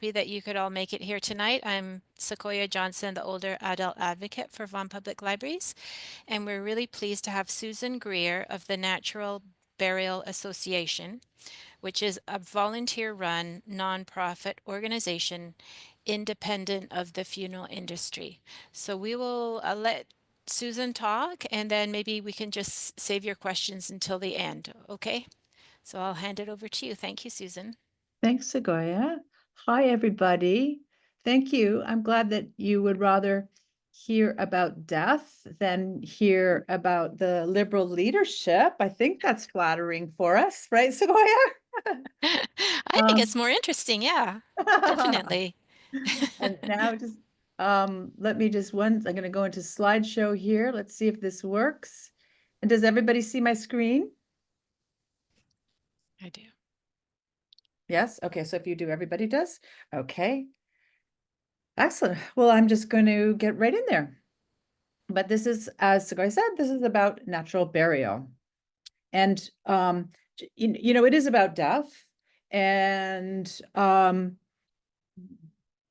happy that you could all make it here tonight. I'm Sequoia Johnson, the older adult advocate for Vaughan Public Libraries, and we're really pleased to have Susan Greer of the Natural Burial Association, which is a volunteer-run nonprofit organization independent of the funeral industry. So we will let Susan talk, and then maybe we can just save your questions until the end, okay? So I'll hand it over to you. Thank you, Susan. Thanks, Segoya. Hi, everybody. Thank you. I'm glad that you would rather hear about death than hear about the Liberal leadership. I think that's flattering for us, right, Segoya? I think it's Um, more interesting. Yeah, definitely. and now just let me just I'm going to go into slideshow here. Let's see if this works. And does everybody see my screen? I do. Yes. Okay. So if you do, everybody does. Okay. Excellent. Well, I'm just going to get right in there. But this is, as Segoy said, this is about natural burial. And it is about death. And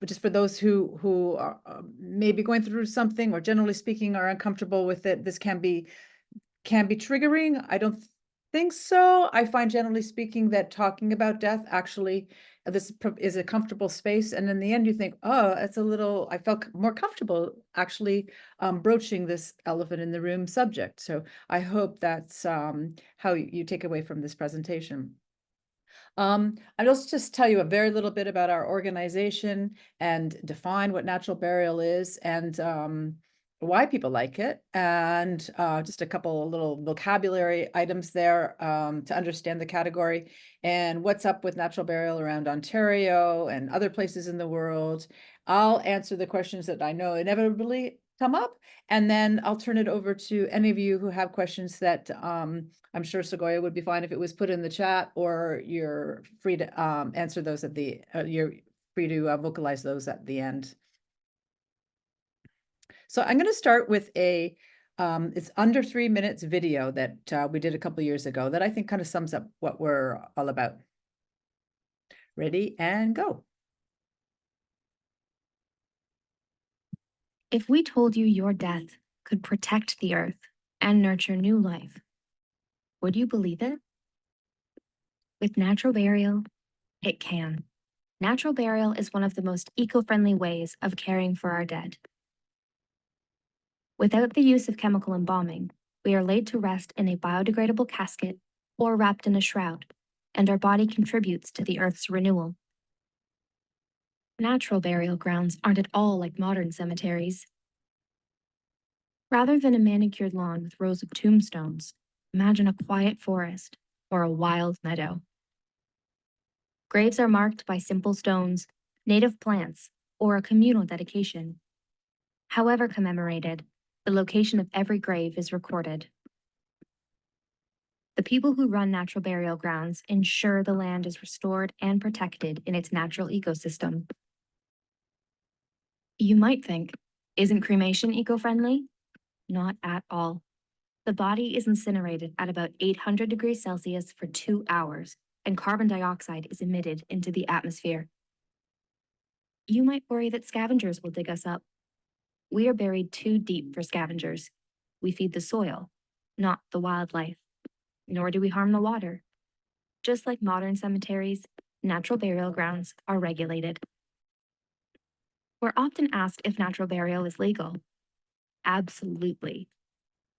just for those who are maybe going through something or generally speaking are uncomfortable with it, this can be triggering. I don't think so. I find generally speaking that talking about death actually this is a comfortable space. And in the end, you think, oh, I felt more comfortable actually broaching this elephant in the room subject. So I hope that's how you take away from this presentation. I'd also just tell you a very little bit about our organization and define what natural burial is and why people like it, and just a couple of little vocabulary items there to understand the category and what's up with natural burial around Ontario and other places in the world. I'll answer the questions that I know inevitably come up, and then I'll turn it over to any of you who have questions that I'm sure Segoya would be fine if it was put in the chat, or you're free to answer those at you're free to vocalize those at the end. So I'm going to start with it's under 3 minutes video that we did a couple years ago that I think kind of sums up what we're all about. Ready and go. If we told you your death could protect the earth and nurture new life, would you believe it? With natural burial, it can. Natural burial is one of the most eco-friendly ways of caring for our dead. Without the use of chemical embalming, we are laid to rest in a biodegradable casket or wrapped in a shroud, and our body contributes to the earth's renewal. Natural burial grounds aren't at all like modern cemeteries. Rather than a manicured lawn with rows of tombstones, imagine a quiet forest or a wild meadow. Graves are marked by simple stones, native plants, or a communal dedication. However commemorated, the location of every grave is recorded. The people who run natural burial grounds ensure the land is restored and protected in its natural ecosystem. You might think, isn't cremation eco-friendly? Not at all. The body is incinerated at about 800 degrees Celsius for 2 hours, and carbon dioxide is emitted into the atmosphere. You might worry that scavengers will dig us up. We are buried too deep for scavengers. We feed the soil, not the wildlife. Nor do we harm the water. Just like modern cemeteries, natural burial grounds are regulated. We're often asked if natural burial is legal. Absolutely.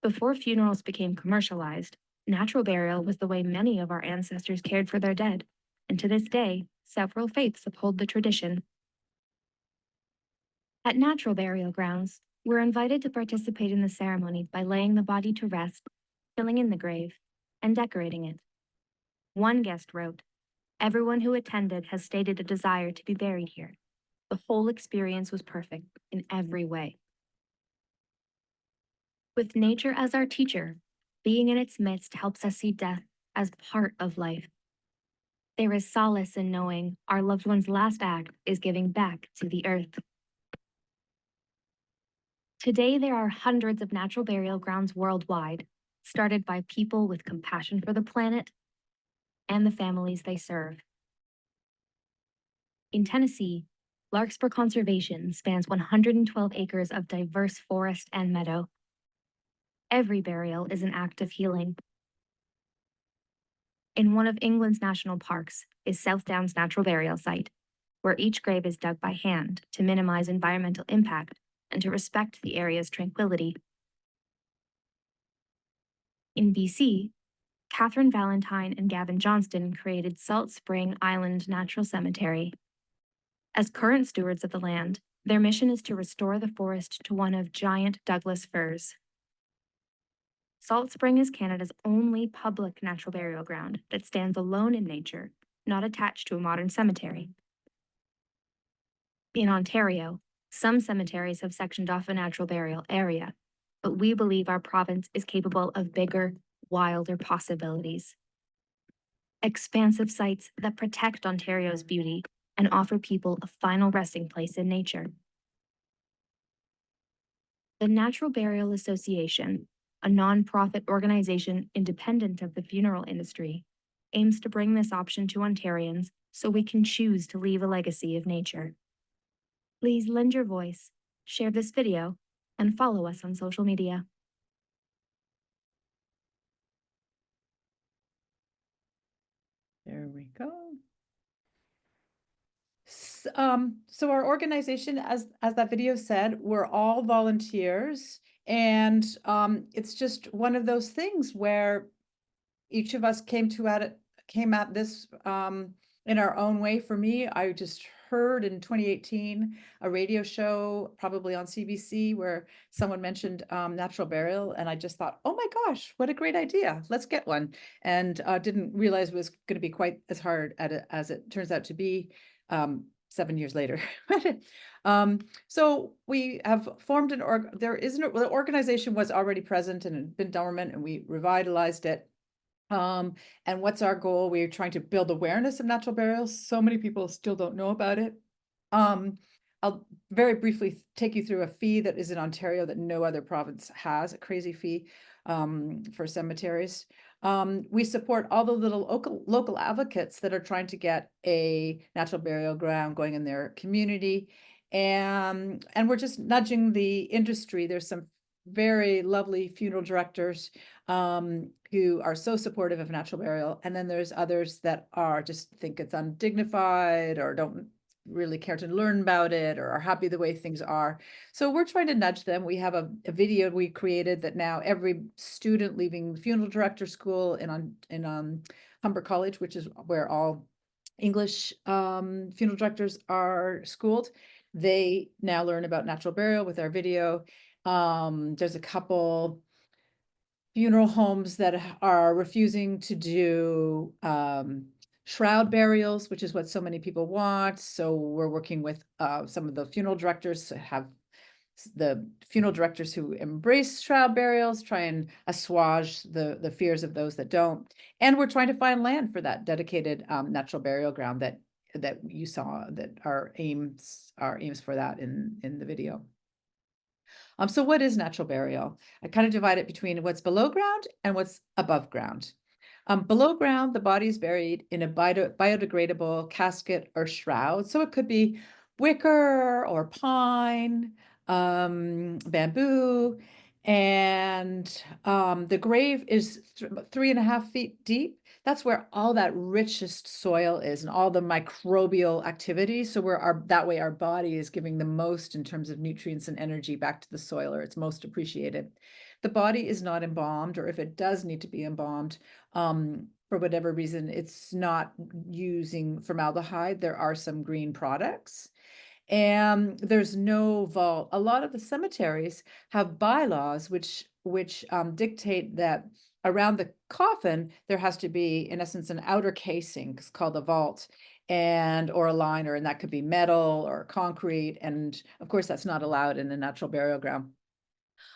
Before funerals became commercialized, natural burial was the way many of our ancestors cared for their dead, and to this day, several faiths uphold the tradition. At natural burial grounds, we're invited to participate in the ceremony by laying the body to rest, filling in the grave, and decorating it. One guest wrote, "Everyone who attended has stated a desire to be buried here. The whole experience was perfect in every way." With nature as our teacher, being in its midst helps us see death as part of life. There is solace in knowing our loved one's last act is giving back to the earth. Today, there are hundreds of natural burial grounds worldwide, started by people with compassion for the planet and the families they serve. In Tennessee, Larkspur Conservation spans 112 acres of diverse forest and meadow. Every burial is an act of healing. In one of England's national parks is South Downs Natural Burial Site, where each grave is dug by hand to minimize environmental impact and to respect the area's tranquility. In BC, Catherine Valentine and Gavin Johnston created Salt Spring Island Natural Cemetery. As current stewards of the land, their mission is to restore the forest to one of giant Douglas firs. Salt Spring is Canada's only public natural burial ground that stands alone in nature, not attached to a modern cemetery. In Ontario, some cemeteries have sectioned off a natural burial area, but we believe our province is capable of bigger, wilder possibilities. Expansive sites that protect Ontario's beauty and offer people a final resting place in nature. The Natural Burial Association, a nonprofit organization independent of the funeral industry, aims to bring this option to Ontarians so we can choose to leave a legacy of nature. Please lend your voice, share this video, and follow us on social media. There we go. So our organization, as that video said, we're all volunteers, and it's just one of those things where each of us came at this in our own way. For me, I just heard in 2018 a radio show, probably on CBC, where someone mentioned natural burial, and I just thought, oh my gosh, what a great idea, let's get one. And didn't realize it was going to be quite as hard as it turns out to be 7 years later. So we have formed the organization was already present and had been dormant, and we revitalized it. And what's our goal? We're trying to build awareness of natural burials. So many people still don't know about it. I'll very briefly take you through a fee that is in Ontario that no other province has, a crazy fee for cemeteries. We support all the little local advocates that are trying to get a natural burial ground going in their community. And we're just nudging the industry. There's some very lovely funeral directors who are so supportive of natural burial. And then there's others that are just think it's undignified or don't really care to learn about it or are happy the way things are. So we're trying to nudge them. We have a video we created that now every student leaving funeral director school in Humber College, which is where all English funeral directors are schooled, they now learn about natural burial with our video. There's a couple funeral homes that are refusing to do shroud burials, which is what so many people want. So we're working with some of the funeral directors to have the funeral directors who embrace shroud burials try and assuage the fears of those that don't. And we're trying to find land for that dedicated natural burial ground that you saw, that our aims for that in the video. So what is natural burial? I kind of divide it between what's below ground and what's above ground. Below ground, the body is buried in a biodegradable casket or shroud. So it could be wicker or pine, bamboo, and the grave is 3.5 feet deep. That's where all that richest soil is and all the microbial activity. So that way our body is giving the most in terms of nutrients and energy back to the soil, or it's most appreciated. The body is not embalmed, or if it does need to be embalmed, for whatever reason, it's not using formaldehyde. There are some green products. And there's no vault. A lot of the cemeteries have bylaws which dictate that around the coffin there has to be, in essence, an outer casing. It's called a vault, or a liner, and that could be metal or concrete. And of course, that's not allowed in a natural burial ground.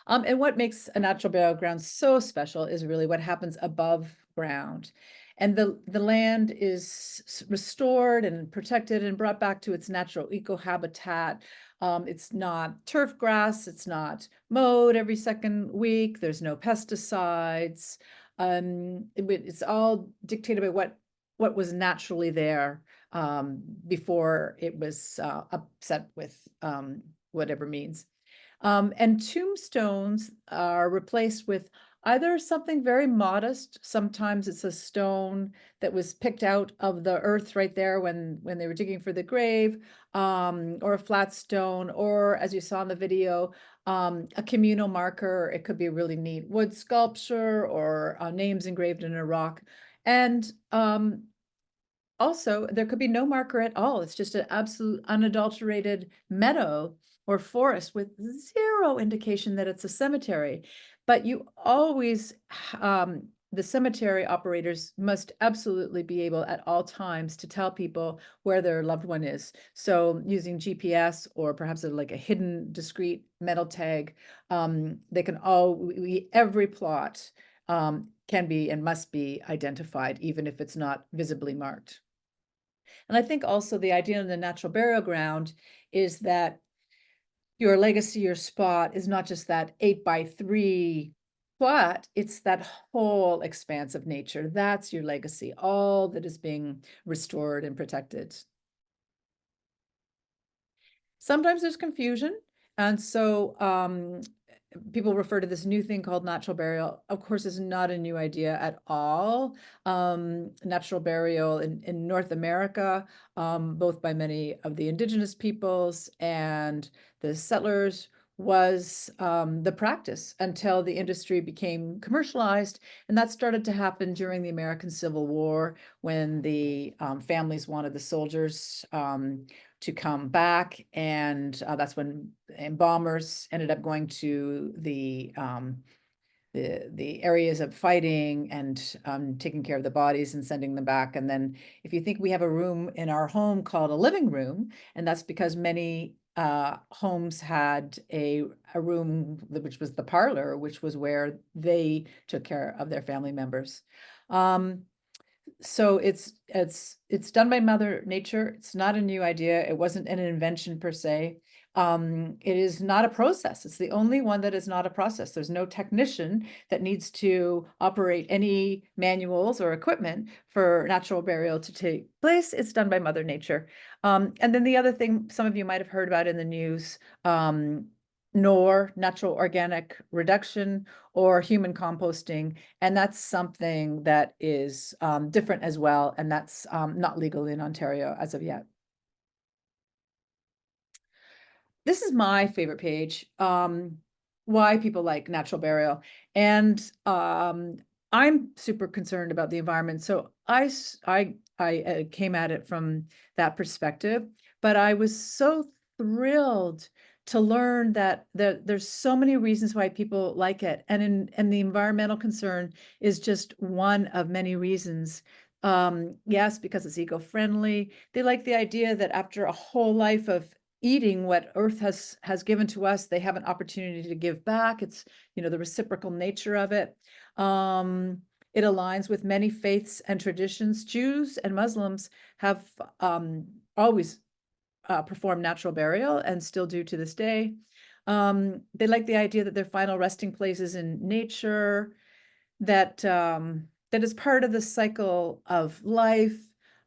And what makes a natural burial ground so special is really what happens above ground. And the land is restored and protected and brought back to its natural ecohabitat. It's not turf grass, it's not mowed every second week, there's no pesticides. It's all dictated by what was naturally there before it was upset with whatever means. And tombstones are replaced with either something very modest. Sometimes it's a stone that was picked out of the earth right there when they were digging for the grave, or a flat stone, or as you saw in the video, a communal marker. It could be a really neat wood sculpture or names engraved in a rock. And also, there could be no marker at all. It's just an absolute unadulterated meadow or forest with zero indication that it's a cemetery. But you always, the cemetery operators must absolutely be able at all times to tell people where their loved one is. So using GPS or perhaps like a hidden discrete metal tag, they can every plot can be and must be identified, even if it's not visibly marked. And I think also the idea in the natural burial ground is that your legacy, your spot is not just that 8x3 plot, it's that whole expanse of nature. That's your legacy, all that is being restored and protected. Sometimes there's confusion. And so people refer to this new thing called natural burial. Of course, it's not a new idea at all. Natural burial in North America, both by many of the indigenous peoples and the settlers, was the practice until the industry became commercialized. And that started to happen during the American Civil War, when the families wanted the soldiers to come back, and that's when bombers ended up going to the areas of fighting and taking care of the bodies and sending them back. And then if you think we have a room in our home called a living room, and that's because many homes had a room which was the parlor, which was where they took care of their family members. So it's done by Mother Nature. It's not a new idea. It wasn't an invention per se. It is not a process. It's the only one that is not a process. There's no technician that needs to operate any manuals or equipment for natural burial to take place. It's done by Mother Nature. And then the other thing some of you might have heard about in the news, NOR, natural organic reduction, or human composting. And that's something that is different as well. And that's not legal in Ontario as of yet. This is my favorite page, why people like natural burial. And I'm super concerned about the environment. So I came at it from that perspective, but I was so thrilled to learn that there's so many reasons why people like it. And the environmental concern is just one of many reasons. Yes, because it's eco-friendly. They like the idea that after a whole life of eating what Earth has given to us, they have an opportunity to give back. It's, the reciprocal nature of it. It aligns with many faiths and traditions. Jews and Muslims have always performed natural burial and still do to this day. They like the idea that their final resting place is in nature, that is part of the cycle of life.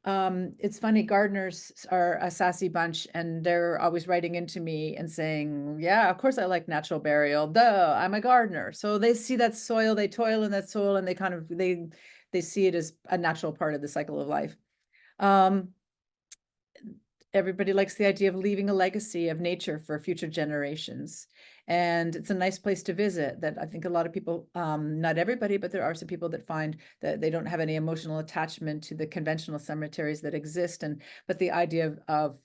It's funny, gardeners are a sassy bunch, and they're always writing into me and saying, yeah, of course I like natural burial. Duh, I'm a gardener. So they see that soil, they toil in that soil, and they kind of, they see it as a natural part of the cycle of life. Everybody likes the idea of leaving a legacy of nature for future generations. And it's a nice place to visit that I think a lot of people, not everybody, but there are some people that find that they don't have any emotional attachment to the conventional cemeteries that exist. But the idea of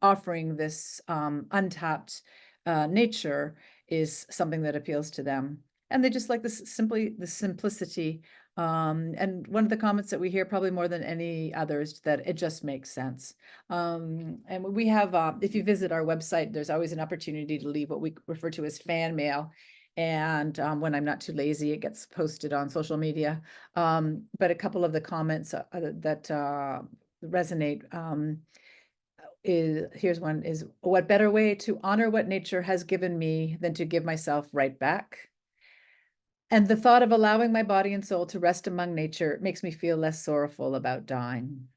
offering this untapped nature is something that appeals to them. And they just like the simplicity. And one of the comments that we hear probably more than any others, that it just makes sense. And we have, if you visit our website, there's always an opportunity to leave what we refer to as fan mail. And when I'm not too lazy, it gets posted on social media. But a couple of the comments that resonate, here's one, is what better way to honor what nature has given me than to give myself right back? And the thought of allowing my body and soul to rest among nature makes me feel less sorrowful about dying.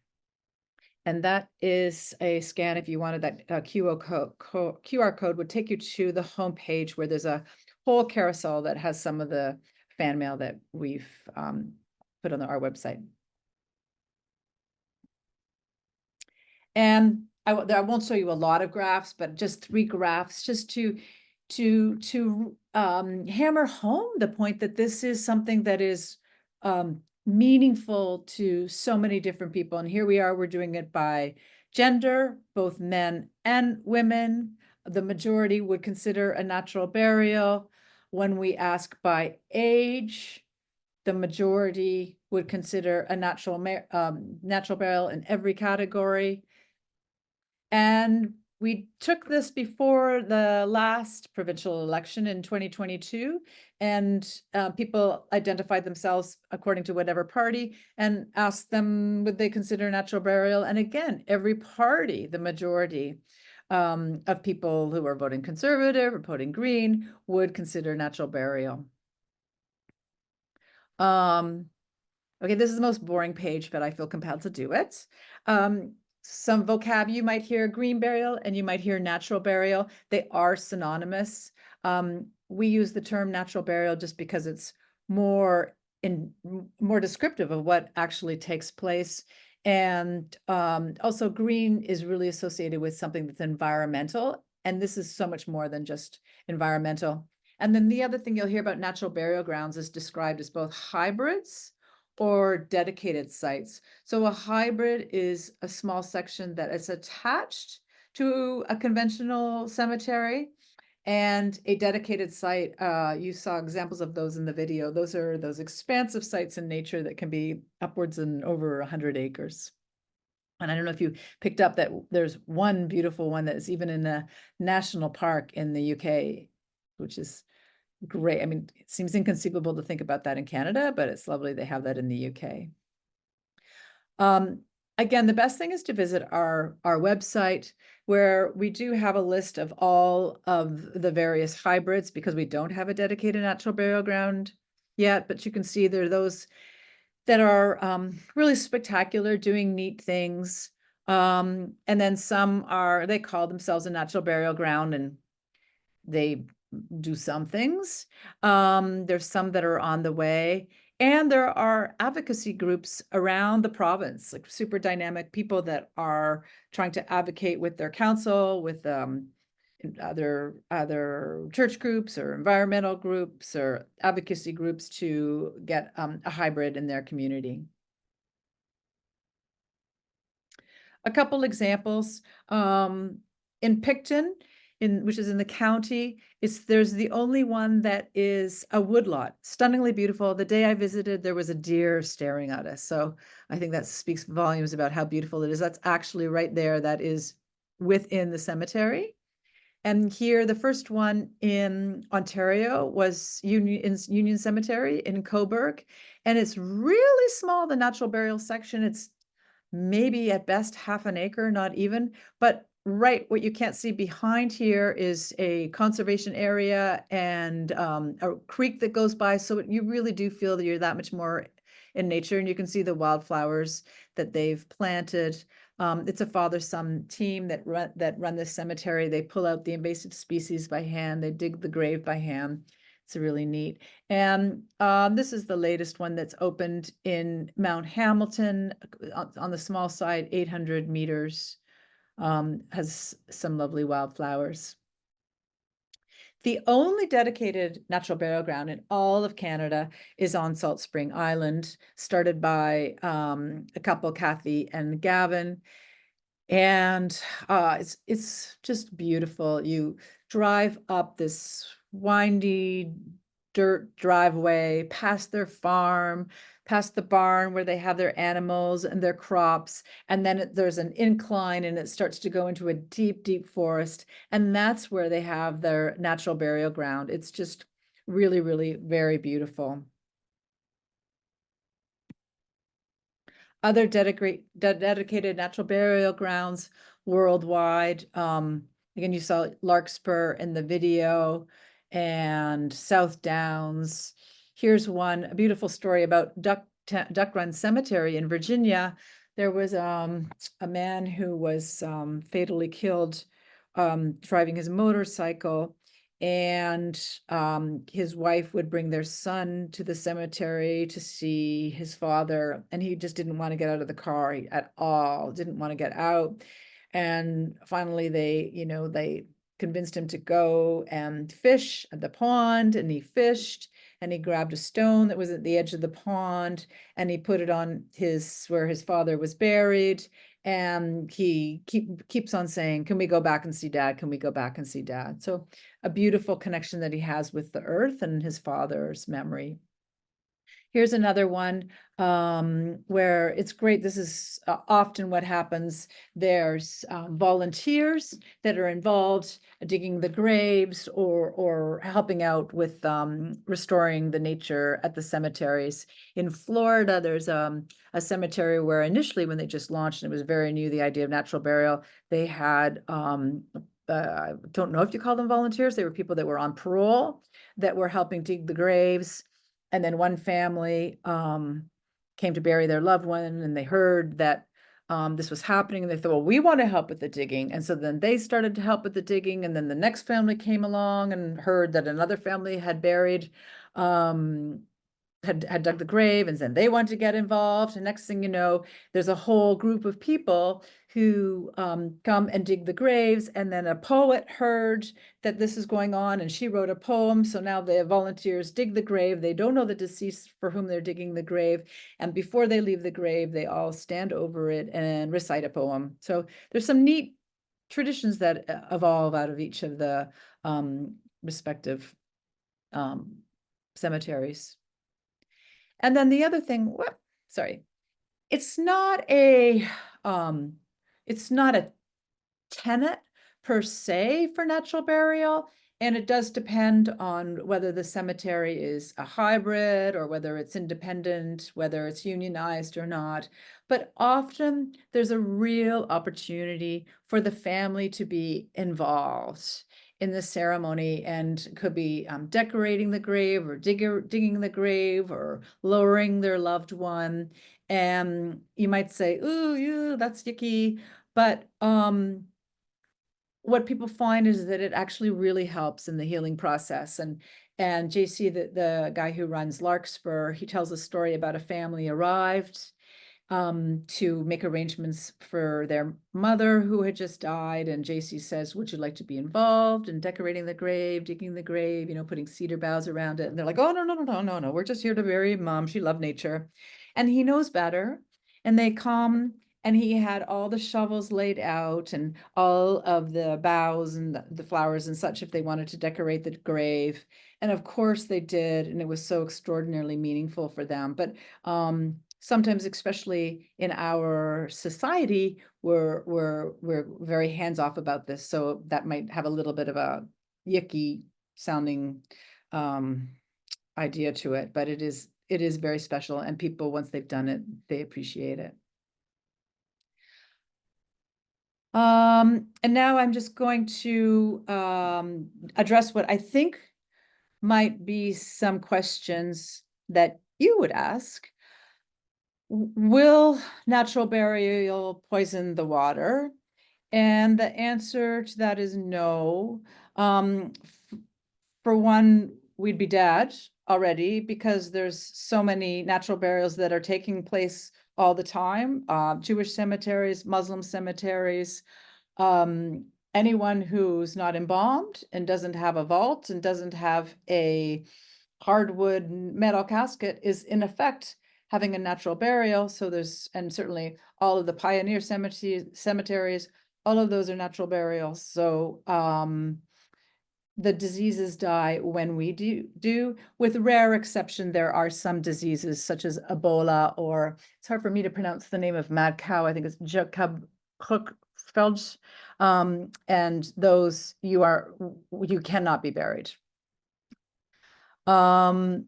And that is a scan. If you wanted that QR code would take you to the homepage where there's a whole carousel that has some of the fan mail that we've put on our website. And I won't show you a lot of graphs, but just 3 graphs just to hammer home the point that this is something that is meaningful to so many different people. And here we are, we're doing it by gender, both men and women. The majority would consider a natural burial. When we ask by age, the majority would consider a natural burial in every category. And we took this before the last provincial election in 2022, and people identified themselves according to whatever party and asked them, would they consider natural burial? And again, every party, the majority of people who are voting Conservative or voting Green would consider natural burial. Okay, this is the most boring page, but I feel compelled to do it. Some vocab, you might hear green burial and you might hear natural burial. They are synonymous. We use the term natural burial just because it's more descriptive of what actually takes place. And also green is really associated with something that's environmental. And this is so much more than just environmental. And then the other thing you'll hear about natural burial grounds is described as both hybrids or dedicated sites. So a hybrid is a small section that is attached to a conventional cemetery, and a dedicated site, you saw examples of those in the video. Those are those expansive sites in nature that can be upwards and over 100 acres. And I don't know if you picked up that there's one beautiful one that is even in a national park in the UK, which is great. I mean, it seems inconceivable to think about that in Canada, but it's lovely they have that in the UK. Again, the best thing is to visit our website, where we do have a list of all of the various hybrids, because we don't have a dedicated natural burial ground yet, but you can see there are those that are really spectacular, doing neat things. And then some they call themselves a natural burial ground, and they do some things. There's some that are on the way, and there are advocacy groups around the province, like super dynamic people that are trying to advocate with their council, with other church groups or environmental groups or advocacy groups to get a hybrid in their community. A couple examples, in Picton, which is in the county, there's the only one that is a woodlot, stunningly beautiful. The day I visited, there was a deer staring at us. So I think that speaks volumes about how beautiful it is. That's actually right there. That is within the cemetery. And here, the first one in Ontario was Union Cemetery in Cobourg. And it's really small, the natural burial section. It's maybe at best half an acre, not even, but right, what you can't see behind here is a conservation area and a creek that goes by. So you really do feel that you're that much more in nature, and you can see the wildflowers that they've planted. It's a father-son team that run this cemetery. They pull out the invasive species by hand. They dig the grave by hand. It's really neat. And this is the latest one that's opened in Mount Hamilton on the small side, 800 meters. Has some lovely wildflowers. The only dedicated natural burial ground in all of Canada is on Salt Spring Island, started by a couple, Kathy and Gavin. And it's just beautiful. You drive up this windy dirt driveway, past their farm, past the barn where they have their animals and their crops. And then there's an incline and it starts to go into a deep, deep forest. And that's where they have their natural burial ground. It's just really, really very beautiful. Other dedicated natural burial grounds worldwide. Again, you saw Larkspur in the video and South Downs. Here's one, a beautiful story about Duck Run Cemetery in Virginia. There was a man who was fatally killed driving his motorcycle, and his wife would bring their son to the cemetery to see his father, and he just didn't want to get out of the car at all, didn't want to get out. And finally they convinced him to go and fish at the pond, and he fished, and he grabbed a stone that was at the edge of the pond, and he put it on where his father was buried. And he keeps on saying, can we go back and see dad? Can we go back and see dad? So a beautiful connection that he has with the earth and his father's memory. Here's another one where it's great. This is often what happens. There's volunteers that are involved digging the graves or helping out with restoring the nature at the cemeteries. In Florida, there's a cemetery where initially when they just launched, and it was very new, the idea of natural burial, they had, I don't know if you call them volunteers, they were people that were on parole that were helping dig the graves. And then one family came to bury their loved one, and they heard that this was happening, and they thought, well, we want to help with the digging. And so then they started to help with the digging, and then the next family came along and heard that another family had buried, had dug the grave, and then they wanted to get involved. And next thing you know, there's a whole group of people who come and dig the graves. And then a poet heard that this is going on, and she wrote a poem. So now the volunteers dig the grave. They don't know the deceased for whom they're digging the grave. And before they leave the grave, they all stand over it and recite a poem. So there's some neat traditions that evolve out of each of the respective cemeteries. And then the other thing, it's not a tenet per se for natural burial, and it does depend on whether the cemetery is a hybrid or whether it's independent, whether it's unionized or not. But often there's a real opportunity for the family to be involved in the ceremony, and could be decorating the grave or digging the grave or lowering their loved one. And you might say, ooh, yeah, that's yucky. But what people find is that it actually really helps in the healing process. And JC, the guy who runs Larkspur, he tells a story about a family arrived to make arrangements for their mother who had just died. And JC says, would you like to be involved in decorating the grave, digging the grave, putting cedar boughs around it? And they're like, oh, no. We're just here to bury mom. She loved nature. And he knows better. And they come, and he had all the shovels laid out and all of the boughs and the flowers and such if they wanted to decorate the grave. And of course they did. And it was so extraordinarily meaningful for them. But sometimes, especially in our society, we're very hands-off about this. So that might have a little bit of a yucky sounding idea to it, but it is very special, and people, once they've done it, they appreciate it. And now I'm just going to address what I think might be some questions that you would ask. Will natural burial poison the water? And the answer to that is no. For one, we'd be dead already, because there's so many natural burials that are taking place all the time. Jewish cemeteries, Muslim cemeteries, anyone who's not embalmed and doesn't have a vault and doesn't have a hardwood metal casket is in effect having a natural burial. So and certainly all of the pioneer cemeteries, all of those are natural burials. So the diseases die when we do, with rare exception. There are some diseases such as Ebola, or it's hard for me to pronounce the name of mad cow. I think it's Jacob Creutzfeldt. And those you cannot be buried. Anyway,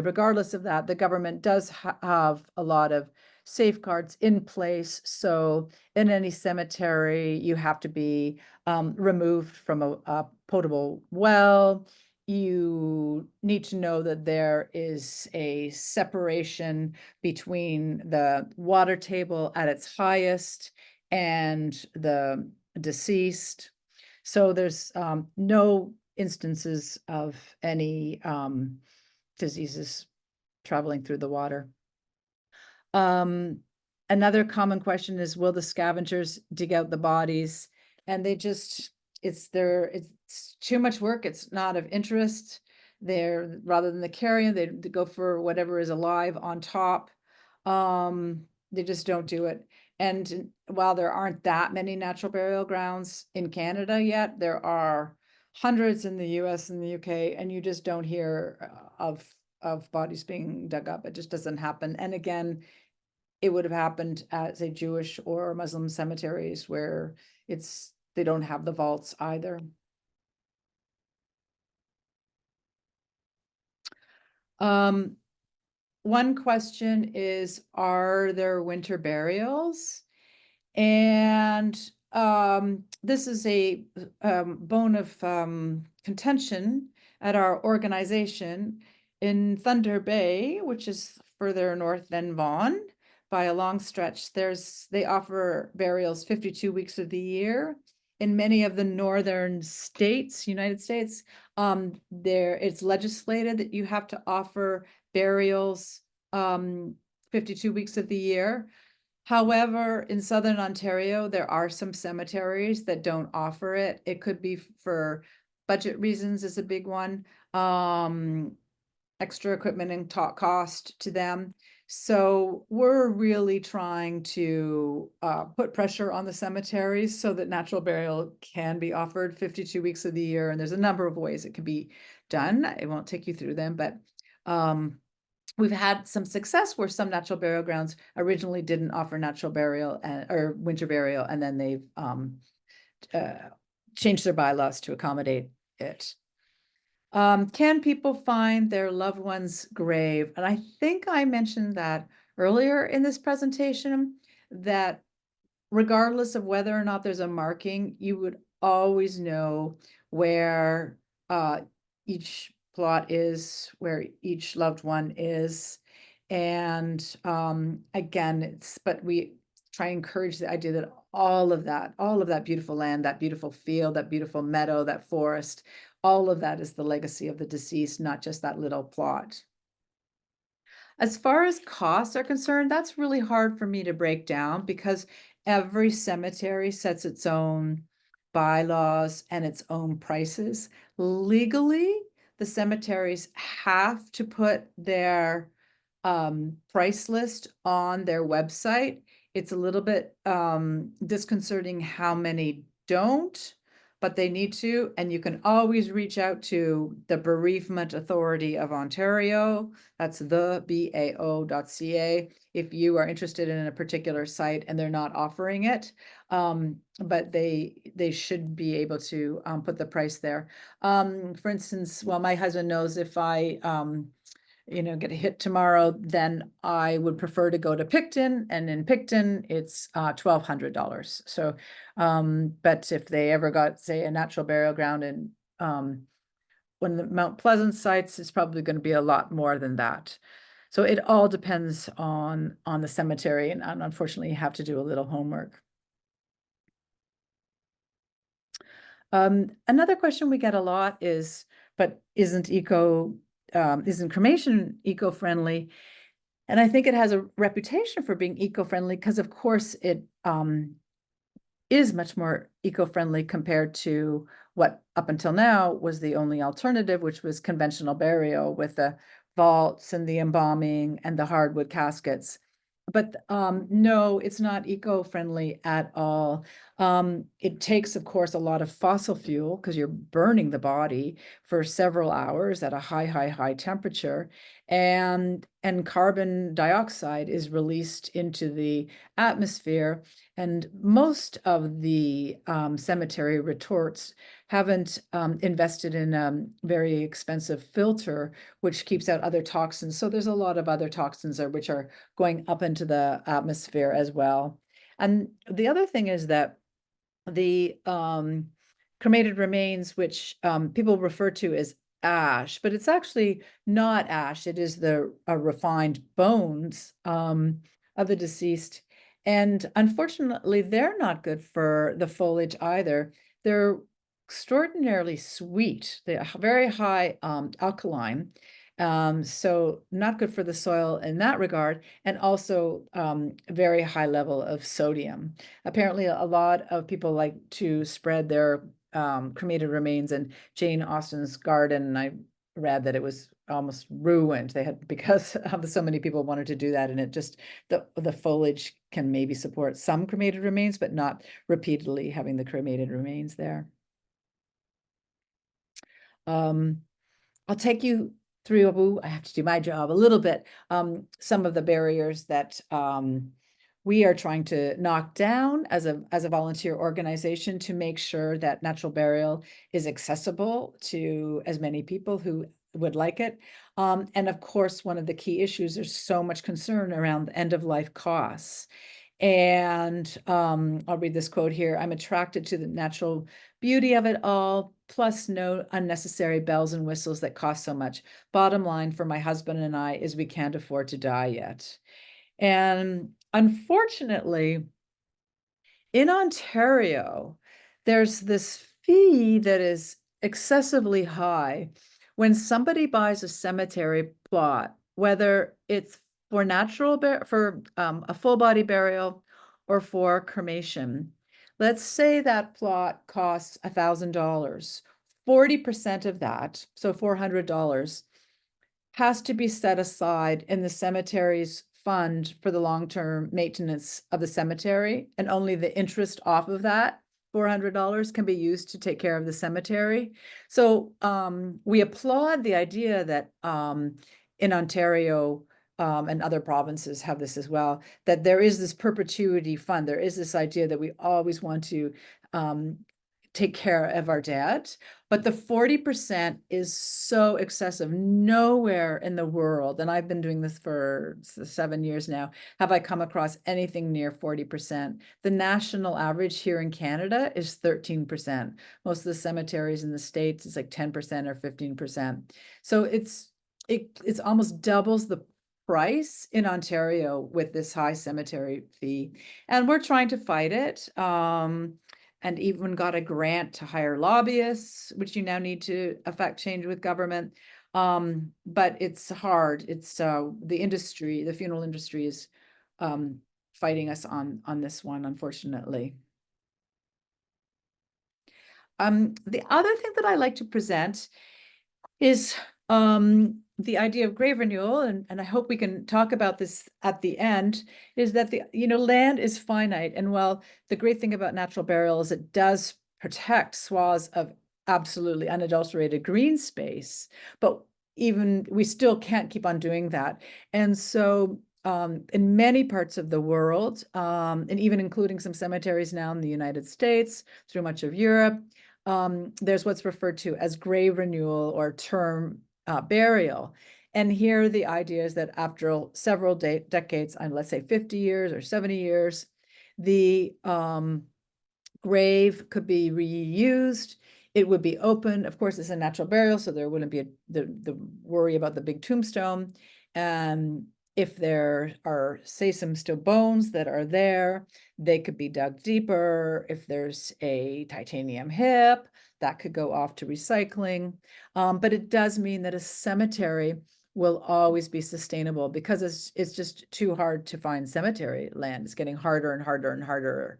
regardless of that, the government does have a lot of safeguards in place. So in any cemetery, you have to be removed from a potable well. you need to know that there is a separation between the water table at its highest and the deceased. So there's no instances of any diseases traveling through the water. Another common question is, will the scavengers dig out the bodies? And they just, it's too much work. It's not of interest. They're, rather than the carrion, they go for whatever is alive on top. They just don't do it. And while there aren't that many natural burial grounds in Canada yet, there are hundreds in the US and the UK, and you just don't hear of bodies being dug up. It just doesn't happen. And again, it would have happened at, say, Jewish or Muslim cemeteries where they don't have the vaults either. One question is, are there winter burials? And this is a bone of contention at our organization in Thunder Bay, which is further north than Vaughan by a long stretch. They offer burials 52 weeks of the year. In many of the northern states, United States, it's legislated that you have to offer burials 52 weeks of the year. However, in Southern Ontario, there are some cemeteries that don't offer it. It could be for budget reasons is a big one. Extra equipment and cost to them. So we're really trying to put pressure on the cemeteries so that natural burial can be offered 52 weeks of the year. And there's a number of ways it can be done. I won't take you through them, but we've had some success where some natural burial grounds originally didn't offer natural burial or winter burial, and then they've changed their bylaws to accommodate it. Can people find their loved one's grave? And I think I mentioned that earlier in this presentation, that regardless of whether or not there's a marking, you would always know where each plot is, where each loved one is. And again, but we try and encourage the idea that all of that beautiful land, that beautiful field, that beautiful meadow, that forest, all of that is the legacy of the deceased, not just that little plot. As far as costs are concerned, that's really hard for me to break down because every cemetery sets its own bylaws and its own prices. Legally, the cemeteries have to put their price list on their website. It's a little bit disconcerting how many don't, but they need to, and you can always reach out to the Bereavement Authority of Ontario. That's the BAO.ca if you are interested in a particular site and they're not offering it. But they should be able to put the price there. For instance, well, my husband knows if I get a hit tomorrow, then I would prefer to go to Picton, and in Picton, it's $1,200. So, but if they ever got, say, a natural burial ground in one of the Mount Pleasant sites, it's probably going to be a lot more than that. So it all depends on the cemetery, and unfortunately, you have to do a little homework. Another question we get a lot is, but isn't cremation eco-friendly? And I think it has a reputation for being eco-friendly because, of course, it is much more eco-friendly compared to what up until now was the only alternative, which was conventional burial with the vaults and the embalming and the hardwood caskets. But no, it's not eco-friendly at all. It takes, of course, a lot of fossil fuel because you're burning the body for several hours at a high temperature, and carbon dioxide is released into the atmosphere. And most of the cemetery retorts haven't invested in a very expensive filter, which keeps out other toxins. So there's a lot of other toxins there which are going up into the atmosphere as well. And the other thing is that the cremated remains, which people refer to as ash, but it's actually not ash. It is the refined bones of the deceased. And unfortunately, they're not good for the foliage either. They're extraordinarily sweet. They're very high alkaline. So not good for the soil in that regard, and also very high level of sodium. Apparently, a lot of people like to spread their cremated remains in Jane Austen's garden. And I read that it was almost ruined. They had, because of so many people wanted to do that, and it just, the foliage can maybe support some cremated remains, but not repeatedly having the cremated remains there. I'll take you through, I have to do my job a little bit, some of the barriers that we are trying to knock down as a volunteer organization to make sure that natural burial is accessible to as many people who would like it. And of course, one of the key issues, there's so much concern around end-of-life costs. And I'll read this quote here. "I'm attracted to the natural beauty of it all, plus no unnecessary bells and whistles that cost so much. Bottom line for my husband and I is we can't afford to die yet." And unfortunately, in Ontario, there's this fee that is excessively high when somebody buys a cemetery plot, whether it's for a full body burial or for cremation. Let's say that plot costs $1,000. 40% of that, so $400, has to be set aside in the cemetery's fund for the long-term maintenance of the cemetery, and only the interest off of that $400 can be used to take care of the cemetery. So we applaud the idea that in Ontario and other provinces have this as well, that there is this perpetuity fund. There is this idea that we always want to take care of our debt, but the 40% is so excessive. Nowhere in the world, and I've been doing this for 7 years now, have I come across anything near 40%. The national average here in Canada is 13%. Most of the cemeteries in the States is like 10% or 15%. So it's almost doubles the price in Ontario with this high cemetery fee. And we're trying to fight it. And even got a grant to hire lobbyists, which you now need to affect change with government. But it's hard. It's the industry, the funeral industry is fighting us on this one, unfortunately. The other thing that I like to present is the idea of grave renewal, and I hope we can talk about this at the end, is that land is finite. And while the great thing about natural burial is it does protect swaths of absolutely unadulterated green space, but even we still can't keep on doing that. And so in many parts of the world, and even including some cemeteries now in the United States, through much of Europe, there's what's referred to as grave renewal or term burial. And here the idea is that after several decades, let's say 50 years or 70 years, the grave could be reused. It would be open. Of course, it's a natural burial, so there wouldn't be the worry about the big tombstone. And if there are, say, some still bones that are there, they could be dug deeper. If there's a titanium hip, that could go off to recycling. But it does mean that a cemetery will always be sustainable, because it's just too hard to find cemetery land. It's getting harder and harder and harder.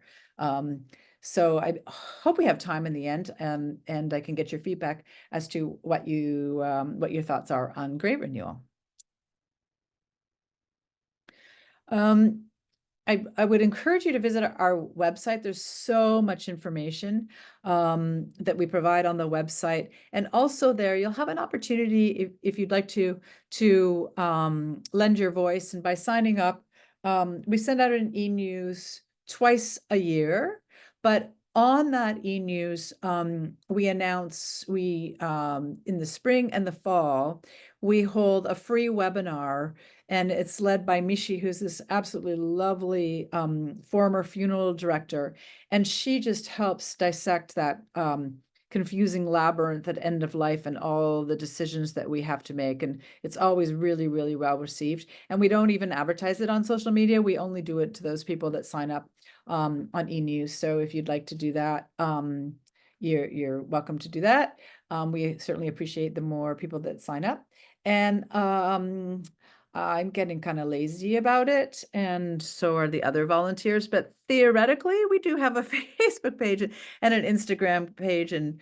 So I hope we have time in the end, and I can get your feedback as to what your thoughts are on grave renewal. I would encourage you to visit our website. There's so much information that we provide on the website. And also there, you'll have an opportunity, if you'd like to lend your voice. And by signing up, we send out an e-news twice a year. But on that e-news, we announce in the spring and the fall, we hold a free webinar, and it's led by Mishi, who's this absolutely lovely former funeral director. And she just helps dissect that confusing labyrinth at end of life and all the decisions that we have to make. And it's always really, really well received. And we don't even advertise it on social media. We only do it to those people that sign up on e-news. So if you'd like to do that, you're welcome to do that. We certainly appreciate the more people that sign up. And I'm getting kind of lazy about it, and so are the other volunteers. But theoretically, we do have a Facebook page and an Instagram page, and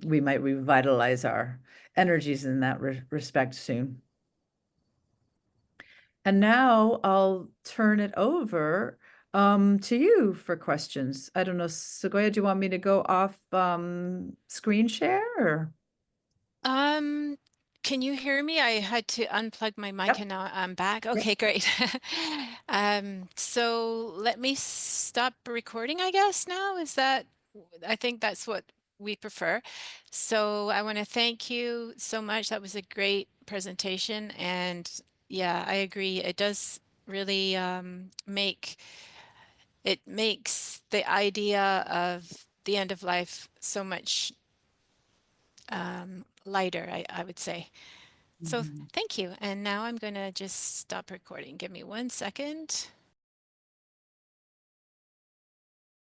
we might revitalize our energies in that respect soon. And now I'll turn it over to you for questions. I don't know, Sequoia, do you want me to go off screen share? Or? Can you hear me? I had to unplug my mic Yep. and now I'm back. Okay, great. So let me stop recording, I guess now. I think that's what we prefer. So I want to thank you so much. That was a great presentation. And yeah, I agree. It does really makes the idea of the end of life so much lighter, I would say. So Mhm. thank you. And now I'm going to just stop recording. Give me 1 second.